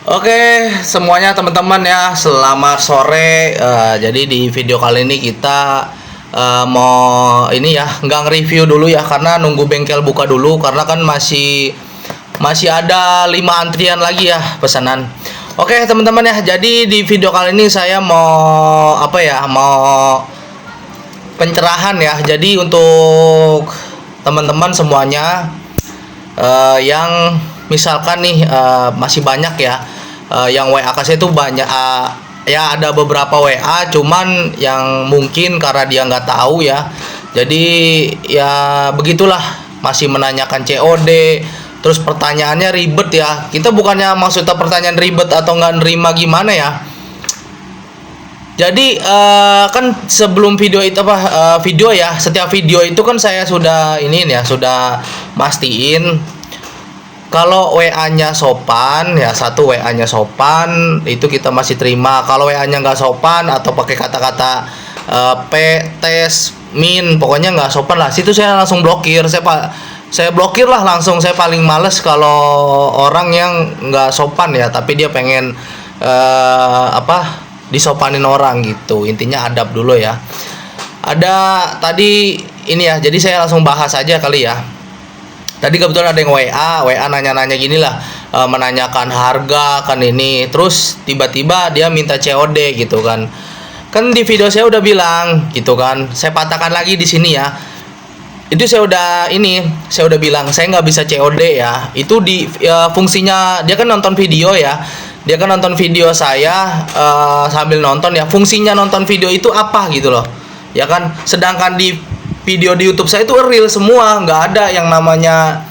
Oke, semuanya teman-teman ya, selamat sore. Jadi di video kali ini kita mau ini ya, nggak nge-review dulu ya, karena nunggu bengkel buka dulu, karena kan masih masih ada 5 antrian lagi ya pesanan. Oke teman-teman ya, jadi di video kali ini saya mau apa ya, mau pencerahan ya. Jadi untuk teman-teman semuanya yang misalkan nih masih banyak ya yang WA ke saya itu banyak, ya ada beberapa WA, cuman yang mungkin karena dia nggak tahu ya, jadi ya begitulah, masih menanyakan COD, terus pertanyaannya ribet ya. Kita bukannya maksudnya pertanyaan ribet atau nggak nerima gimana ya. Jadi kan sebelum video itu apa, video ya, setiap video itu kan saya sudah ini ya, sudah mastiin kalau WA-nya sopan ya, satu WA-nya sopan itu kita masih terima. Kalau WA-nya nggak sopan atau pakai kata-kata P, tes, min, pokoknya nggak sopan lah, situ saya langsung blokir. Saya blokir lah langsung. Saya paling males kalau orang yang nggak sopan ya, tapi dia pengen apa, disopanin orang gitu. Intinya adab dulu ya. Ada tadi ini ya, jadi saya langsung bahas aja kali ya. Tadi kebetulan ada yang WA nanya-nanya gini lah, menanyakan harga kan ini, terus tiba-tiba dia minta COD gitu kan. Kan di video saya udah bilang gitu kan, saya patahkan lagi di sini ya. Itu saya udah bilang saya nggak bisa COD ya. Itu di fungsinya, dia kan nonton video ya. Dia kan nonton video saya sambil nonton ya. Fungsinya nonton video itu apa gitu loh. Ya kan, sedangkan di video di YouTube saya itu real semua, nggak ada yang namanya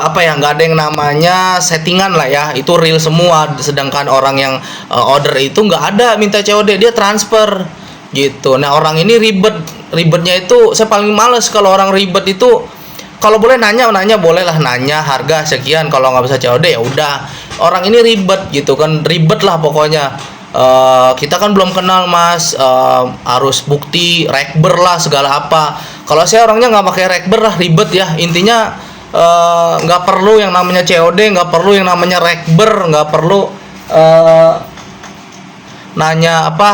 apa ya, nggak ada yang namanya settingan lah ya, itu real semua. Sedangkan orang yang order itu nggak ada minta COD, dia transfer gitu. Nah orang ini ribetnya itu saya paling males kalau orang ribet itu. Kalau boleh nanya boleh lah, nanya harga sekian, kalau nggak bisa COD ya udah. Orang ini ribet gitu kan, ribet lah pokoknya. Kita kan belum kenal mas, harus bukti rekber lah segala apa. Kalau saya orangnya nggak pakai rekber lah, ribet ya. Intinya nggak perlu yang namanya COD, nggak perlu yang namanya rekber, nggak perlu nanya apa,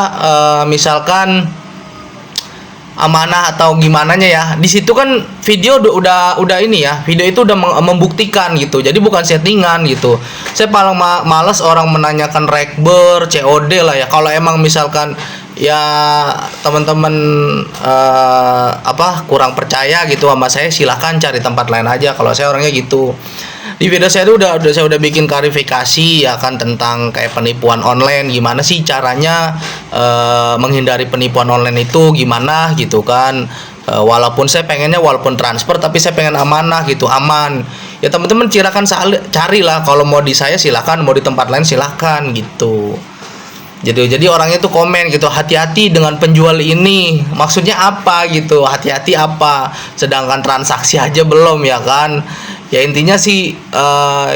misalkan amanah atau gimana ya. Di situ kan video udah ini ya, video itu udah membuktikan gitu, jadi bukan settingan gitu. Saya paling males orang menanyakan rekber, COD lah ya. Kalau emang misalkan ya teman-teman apa kurang percaya gitu sama saya, silahkan cari tempat lain aja. Kalau saya orangnya gitu. Di video saya itu saya udah bikin klarifikasi ya kan, tentang kayak penipuan online, gimana sih caranya menghindari penipuan online itu gimana gitu kan. Walaupun saya pengennya walaupun transfer, tapi saya pengen amanah gitu, aman. Ya teman-teman silakan carilah, kalau mau di saya silakan, mau di tempat lain silakan gitu. Jadi orangnya tuh komen gitu, hati-hati dengan penjual ini, maksudnya apa gitu, hati-hati apa, sedangkan transaksi aja belum ya kan. Ya intinya sih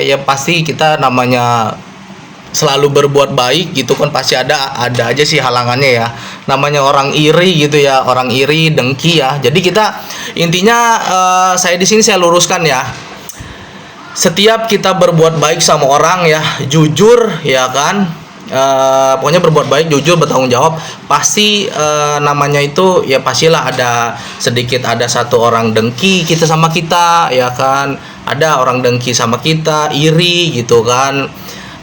ya pasti kita namanya selalu berbuat baik gitu kan, pasti ada aja sih halangannya ya, namanya orang iri gitu ya, orang iri dengki ya. Jadi kita intinya saya di sini saya luruskan ya, setiap kita berbuat baik sama orang ya, jujur ya kan, pokoknya berbuat baik, jujur, bertanggung jawab, pasti namanya itu ya pastilah ada satu orang dengki kita sama kita ya kan, ada orang dengki sama kita, iri gitu kan,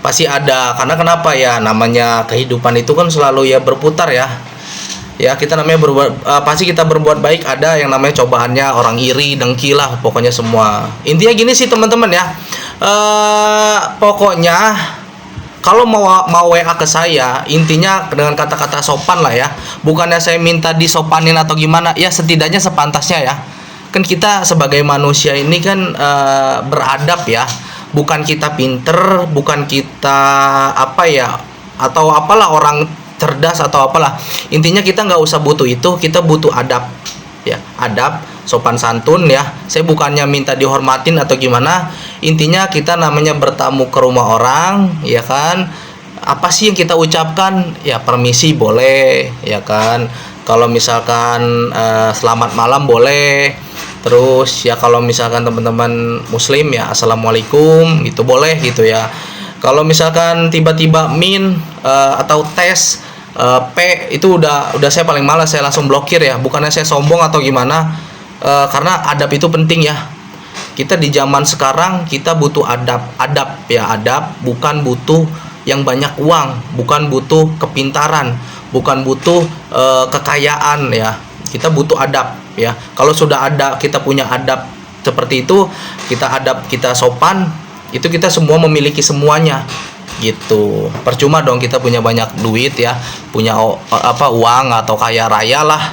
pasti ada. Karena kenapa ya, namanya kehidupan itu kan selalu ya berputar ya. Ya kita namanya pasti kita berbuat baik, ada yang namanya cobaannya, orang iri, dengki lah, pokoknya semua. Intinya gini sih teman-teman ya, pokoknya kalau mau WA ke saya, intinya dengan kata-kata sopan lah ya. Bukannya saya minta disopanin atau gimana, ya setidaknya sepantasnya ya. Kan kita sebagai manusia ini kan beradab ya. Bukan kita pinter, bukan kita apa ya, atau apalah orang cerdas atau apalah. Intinya kita nggak usah butuh itu, kita butuh adab ya, adab, sopan santun ya. Saya bukannya minta dihormatin atau gimana. Intinya kita namanya bertamu ke rumah orang ya kan, apa sih yang kita ucapkan ya, permisi boleh ya kan, kalau misalkan selamat malam boleh, terus ya kalau misalkan teman-teman muslim ya assalamualaikum gitu boleh gitu ya. Kalau misalkan tiba-tiba atau tes P itu udah saya paling malas, saya langsung blokir ya. Bukannya saya sombong atau gimana, karena adab itu penting ya. Kita di zaman sekarang kita butuh adab ya, bukan butuh yang banyak uang, bukan butuh kepintaran, bukan butuh kekayaan ya. Kita butuh adab ya. Kalau sudah ada, kita punya adab seperti itu, kita sopan, itu kita semua memiliki semuanya gitu. Percuma dong kita punya banyak duit ya, punya uang atau kaya raya lah,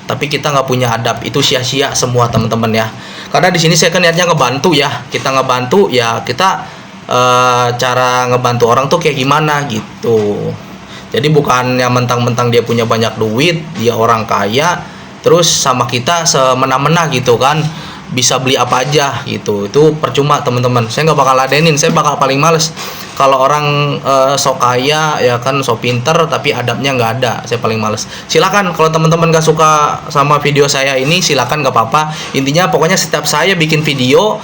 tapi kita nggak punya adab, itu sia-sia semua teman-teman ya. Karena di sini saya kan niatnya ngebantu ya, kita ngebantu ya, kita cara ngebantu orang tuh kayak gimana gitu. Jadi bukan yang mentang-mentang dia punya banyak duit, dia orang kaya, terus sama kita semena-mena gitu kan, bisa beli apa aja gitu. Itu percuma teman-teman, saya nggak bakal ladenin, saya bakal paling males kalau orang sok kaya ya kan, sok pinter tapi adabnya nggak ada, saya paling males. Silakan kalau teman-teman nggak suka sama video saya ini, silakan, nggak apa-apa. Intinya pokoknya setiap saya bikin video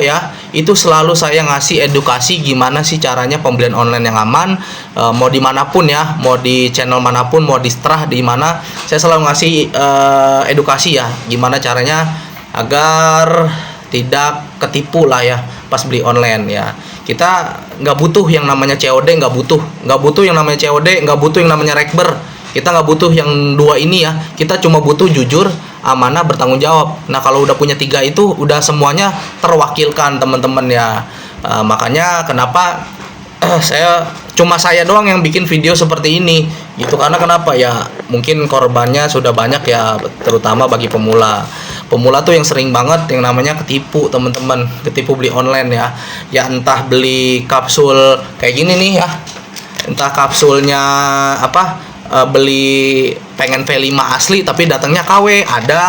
ya, itu selalu saya ngasih edukasi gimana sih caranya pembelian online yang aman, mau dimanapun ya, mau di channel manapun, mau di seterah di mana, saya selalu ngasih edukasi ya, gimana caranya agar tidak ketipu lah ya pas beli online ya. Kita nggak butuh yang namanya COD, nggak butuh yang namanya COD, nggak butuh yang namanya rekber. Kita nggak butuh yang dua ini ya. Kita cuma butuh jujur, amanah, bertanggung jawab. Nah kalau udah punya 3 itu udah semuanya terwakilkan teman-teman ya. Makanya kenapa saya doang yang bikin video seperti ini gitu, karena kenapa ya, mungkin korbannya sudah banyak ya, terutama bagi pemula tuh yang sering banget yang namanya ketipu teman-teman, ketipu beli online ya, entah beli kapsul kayak gini nih ya, entah kapsulnya beli pengen V5 asli tapi datangnya KW ada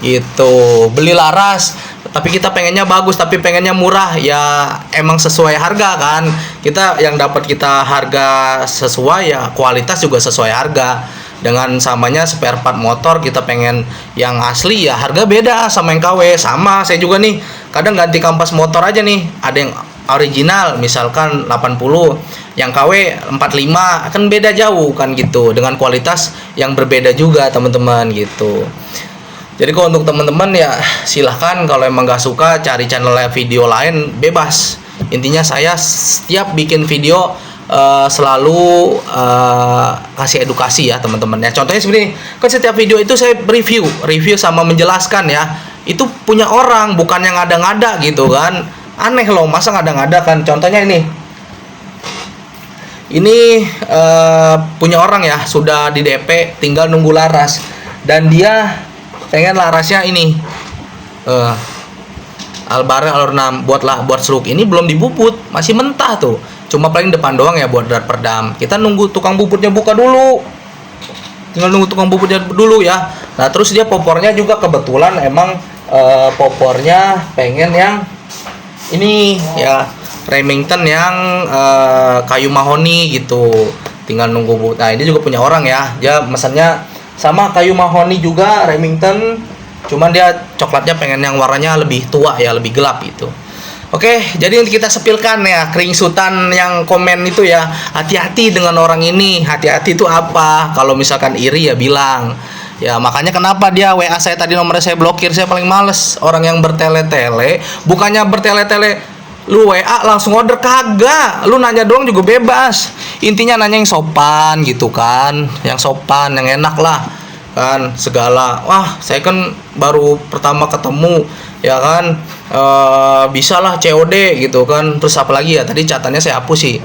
gitu, beli laras tapi kita pengennya bagus, tapi pengennya murah ya, emang sesuai harga kan, kita yang dapat kita harga sesuai ya, kualitas juga sesuai harga. Dengan samanya spare part motor, kita pengen yang asli ya harga beda sama yang KW. Sama saya juga nih, kadang ganti kampas motor aja nih, ada yang original misalkan 80, yang KW 45, kan beda jauh kan gitu, dengan kualitas yang berbeda juga teman-teman gitu. Jadi kalau untuk teman-teman ya silahkan, kalau emang gak suka cari channel video lain, bebas. Intinya saya setiap bikin video selalu kasih edukasi ya teman-teman ya. Contohnya seperti ini, kan setiap video itu saya review sama menjelaskan ya, itu punya orang, bukan yang ngada-ngada gitu kan. Aneh loh, masa ngada-ngada kan. Contohnya ini punya orang ya, sudah di DP, tinggal nunggu laras, dan dia pengen larasnya ini Albara Alur 6 buat seruk ini belum dibubut, masih mentah tuh, cuma paling depan doang ya buat perdam. Kita nunggu tukang bubutnya buka dulu, tinggal nunggu tukang bubutnya dulu ya. Nah terus dia popornya juga kebetulan emang popornya pengen yang ini ya, Remington yang kayu mahoni gitu, tinggal nunggu bubut. Nah ini juga punya orang ya, dia mesennya sama kayu mahoni juga Remington, cuman dia coklatnya pengen yang warnanya lebih tua ya, lebih gelap gitu. Oke, jadi nanti kita sepilkan ya keringsutan yang komen itu ya. Hati-hati dengan orang ini. Hati-hati itu apa? Kalau misalkan iri ya bilang. Ya makanya kenapa dia WA saya tadi, nomornya saya blokir. Saya paling males orang yang bertele-tele. Bukannya bertele-tele lu WA langsung order, kagak. Lu nanya doang juga bebas. Intinya nanya yang sopan gitu kan, yang sopan, yang enak lah kan, segala. Wah saya kan baru pertama ketemu ya kan, bisa lah COD gitu kan. Terus apa lagi ya, tadi catatannya saya hapus sih.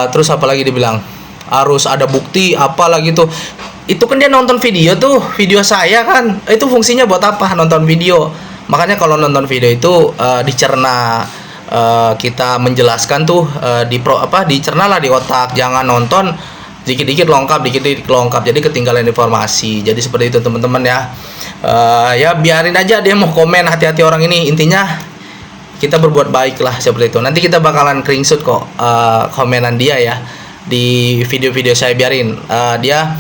Terus apa lagi dibilang, harus ada bukti apalah gitu. Itu kan dia nonton video tuh, video saya kan, itu fungsinya buat apa nonton video. Makanya kalau nonton video itu dicerna, kita menjelaskan tuh dicerna lah di otak, jangan nonton dikit-dikit lengkap, jadi ketinggalan informasi. Jadi seperti itu teman-teman ya. Ya biarin aja dia mau komen, hati-hati orang ini. Intinya kita berbuat baik lah seperti itu. Nanti kita bakalan screenshot kok komenan dia ya di video-video saya, biarin. Dia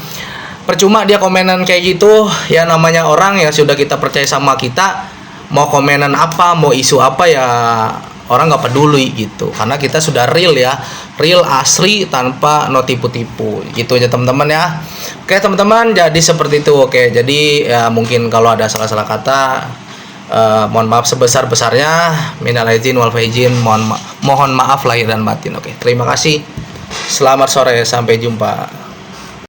percuma dia komenan kayak gitu ya, namanya orang ya sudah kita percaya sama kita, mau komenan apa, mau isu apa ya orang nggak peduli gitu, karena kita sudah real ya, real asli tanpa no tipu-tipu gitu aja teman-teman ya. Oke teman-teman, jadi seperti itu. Oke, jadi ya mungkin kalau ada salah-salah kata, mohon maaf sebesar-besarnya, minal aidin wal faizin, mohon maaf lahir dan batin. Oke, terima kasih, selamat sore, sampai jumpa.